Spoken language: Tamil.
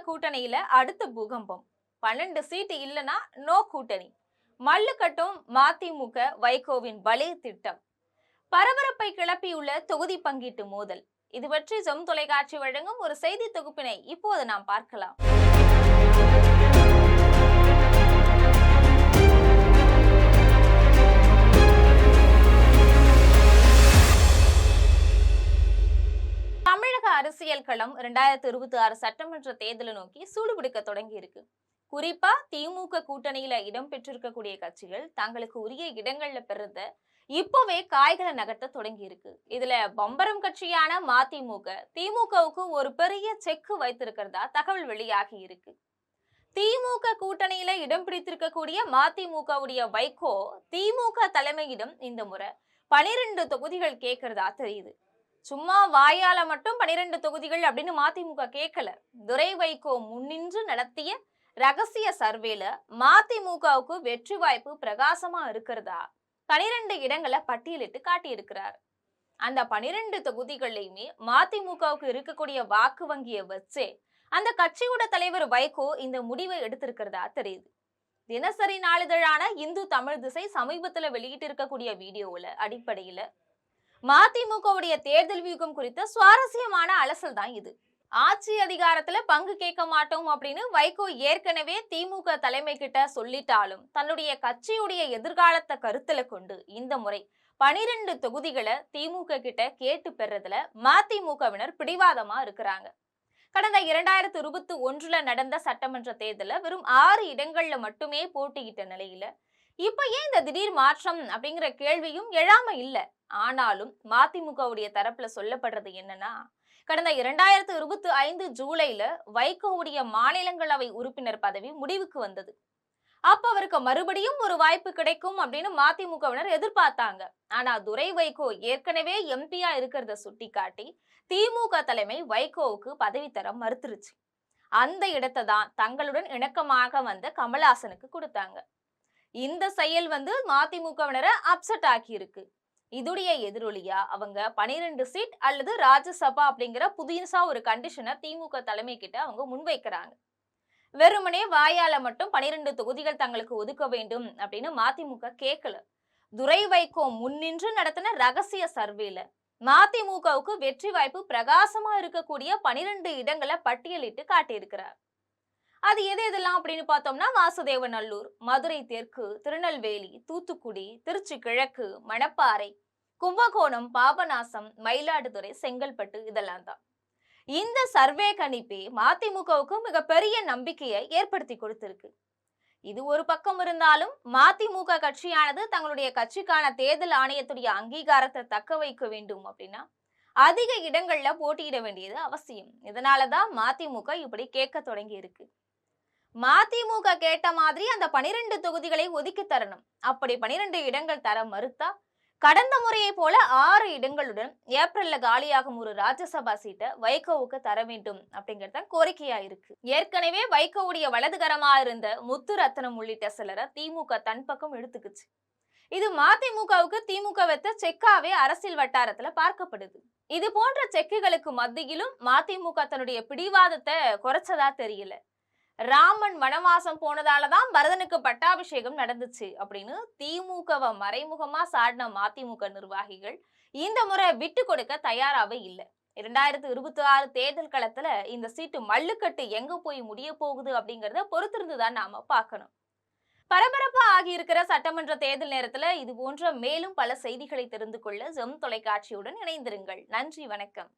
கூட்டணியில அடுத்த பூகம்பம். 12 சீட்டு இல்லனா நோ கூட்டணி. மல்லு கட்டும் மதிமுக வைகோவின் பலே திட்டம். பரபரப்பை கிளப்பியுள்ள தொகுதி பங்கீட்டு மோதல். இது பற்றி ஜெம் தொலைக்காட்சி வழங்கும் ஒரு செய்தி தொகுப்பினை இப்போது நாம் பார்க்கலாம். அரசியல் களம் 2026 சட்டமன்ற தேர்தலை நோக்கி சூடுபிடிக்க தொடங்கி இருக்கு. குறிப்பா திமுக கூட்டணியில இடம் பெற்றிருக்கக்கூடிய கட்சிகள் தங்களுக்கு உரிய இடங்கள்ல பெறத இப்பவே காய்களை நகர்த்த தொடங்கி இருக்கு. இதுல பம்பரம் கட்சியான மதிமுக திமுகவுக்கு ஒரு பெரிய செக்கு வைத்திருக்கிறதா தகவல் வெளியாகி இருக்கு. திமுக கூட்டணியில இடம் பிடித்திருக்கக்கூடிய மதிமுகவுடைய வைகோ திமுக தலைமையிடம் இந்த முறை 12 தொகுதிகள் கேட்கிறதா தெரியுது. சும்மா வாயால மட்டும் 12 தொகுதிகள் அப்படின்னு மதிமுக கேட்கல. துரை வைகோ முன்னின்று நடத்திய ரகசிய சர்வேல மதிமுகவுக்கு வெற்றி வாய்ப்பு பிரகாசமா இருக்கிறதா 12 இடங்களை பட்டியலிட்டு காட்டியிருக்கிறார். அந்த 12 தொகுதிகளையுமே மதிமுகவுக்கு இருக்கக்கூடிய வாக்கு வங்கியை வச்சே அந்த கட்சியோட தலைவர் வைகோ இந்த முடிவை எடுத்திருக்கிறதா தெரியுது. தினசரி நாளிதழான இந்து தமிழ் திசை சமீபத்துல வெளியிட்டு இருக்கக்கூடிய வீடியோல அடிப்படையில மதிமுகவுடைய தேர்தல் வியூகம் குறித்த சுவாரஸ்யமான அலசல் தான் இது. ஆட்சி அதிகாரத்துல பங்கு கேட்க மாட்டோம் அப்படின்னு வைகோ ஏற்கனவே திமுக தலைமை கிட்ட சொல்லிட்டாலும் தன்னுடைய கட்சியுடைய எதிர்காலத்தை கருத்துல கொண்டு இந்த முறை 12 தொகுதிகளை திமுக கிட்ட கேட்டு பெறதுல மதிமுகவினர் பிடிவாதமா இருக்கிறாங்க. கடந்த 2021 நடந்த சட்டமன்ற தேர்தல வெறும் 6 இடங்கள்ல மட்டுமே போட்டியிட்ட நிலையில இப்ப ஏன் இந்த திடீர் மாற்றம் அப்படிங்கிற கேள்வியும் எழாம இல்ல. ஆனாலும் மதிமுகவுடைய தரப்புல சொல்லப்படுறது என்னன்னா, கடந்த 2025 ஜூலைல வைகோவுடைய மாநிலங்களவை உறுப்பினர் பதவி முடிவுக்கு வந்தது. அப்ப அவருக்கு மறுபடியும் ஒரு வாய்ப்பு கிடைக்கும் அப்படின்னு மதிமுகவினர் எதிர்பார்த்தாங்க. ஆனா துரை வைகோ ஏற்கனவே எம்பியா இருக்கிறத சுட்டி காட்டி திமுக தலைமை வைகோவுக்கு பதவி தர மறுத்துருச்சு. அந்த இடத்தை தான் தங்களுடன் இணக்கமாக வந்த கமல்ஹாசனுக்கு கொடுத்தாங்க. இந்த செயல் மதிமுகவினரை அப்செட் ஆக்கி இருக்கு. இதுடைய எதிரொலியா அவங்க 12 சீட் அல்லது ராஜ்யசபா அப்படிங்கிற புதுசா ஒரு கண்டிஷனை திமுக தலைமை கிட்ட அவங்க முன்வைக்கிறாங்க. வெறுமனே வாயால மட்டும் 12 தொகுதிகள் தங்களுக்கு ஒதுக்க வேண்டும் அப்படின்னு மதிமுக கேட்கல. துரை வைகோ முன்னின்று நடத்தின ரகசிய சர்வேல மதிமுகவுக்கு வெற்றி வாய்ப்பு பிரகாசமா இருக்கக்கூடிய 12 இடங்களை பட்டியலிட்டு காட்டியிருக்கிறார். அது எதெல்லாம் அப்படின்னு பார்த்தோம்னா, வாசுதேவநல்லூர், மதுரை தெற்கு, திருநெல்வேலி, தூத்துக்குடி, திருச்சி கிழக்கு, மணப்பாறை, கும்பகோணம், பாபநாசம், மயிலாடுதுறை, செங்கல்பட்டு இதெல்லாம் தான். இந்த சர்வே கணிப்பே மதிமுகவுக்கு மிகப்பெரிய நம்பிக்கையை ஏற்படுத்தி கொடுத்திருக்கு. இது ஒரு பக்கம் இருந்தாலும் மதிமுக கட்சியானது தங்களுடைய கட்சிக்கான தேர்தல் ஆணையத்துடைய அங்கீகாரத்தை தக்க வைக்க வேண்டும் அப்படின்னா அதிக இடங்கள்ல போட்டியிட வேண்டியது அவசியம். இதனாலதான் மதிமுக இப்படி கேட்க தொடங்கி இருக்கு. மதிமுக கேட்ட மாதிரி அந்த 12 தொகுதிகளை ஒதுக்கி தரணும். அப்படி 12 இடங்கள் தர மறுத்தா கடந்த முறையை போல 6 இடங்களுடன் ஏப்ரல்ல காலியாகும் ஒரு ராஜ்யசபா சீட்டை வைகோவுக்கு தர வேண்டும் அப்படிங்கறத கோரிக்கையா இருக்கு. ஏற்கனவே வைகோவுடைய வலதுகரமா இருந்த முத்துரத்னம் உள்ளிட்ட சிலரை திமுக தன் பக்கம் எடுத்துக்குச்சு. இது மதிமுகவுக்கு திமுக வைத்த செக்காவே அரசியல் வட்டாரத்துல பார்க்கப்படுது. இது போன்ற செக்குகளுக்கு மத்தியிலும் மதிமுக தன்னுடைய பிடிவாதத்தை குறைச்சதா தெரியல. ராமன் வனவாசம் போனதாலதான் பரதனுக்கு பட்டாபிஷேகம் நடந்துச்சு அப்படின்னு திமுகவை மறைமுகமா சாடின மதிமுக நிர்வாகிகள் இந்த முறை விட்டு கொடுக்க தயாராவே இல்லை. 2026 தேர்தல் களத்துல இந்த சீட்டு மல்லுக்கட்டு எங்க போய் முடிய போகுது அப்படிங்கறத பொறுத்திருந்துதான் நாம பார்க்கணும். பரபரப்பா ஆகியிருக்கிற சட்டமன்ற தேர்தல் நேரத்துல இது போன்ற மேலும் பல செய்திகளை தெரிந்து கொள்ள ஜெம் தொலைக்காட்சியுடன் இணைந்திருங்கள். நன்றி, வணக்கம்.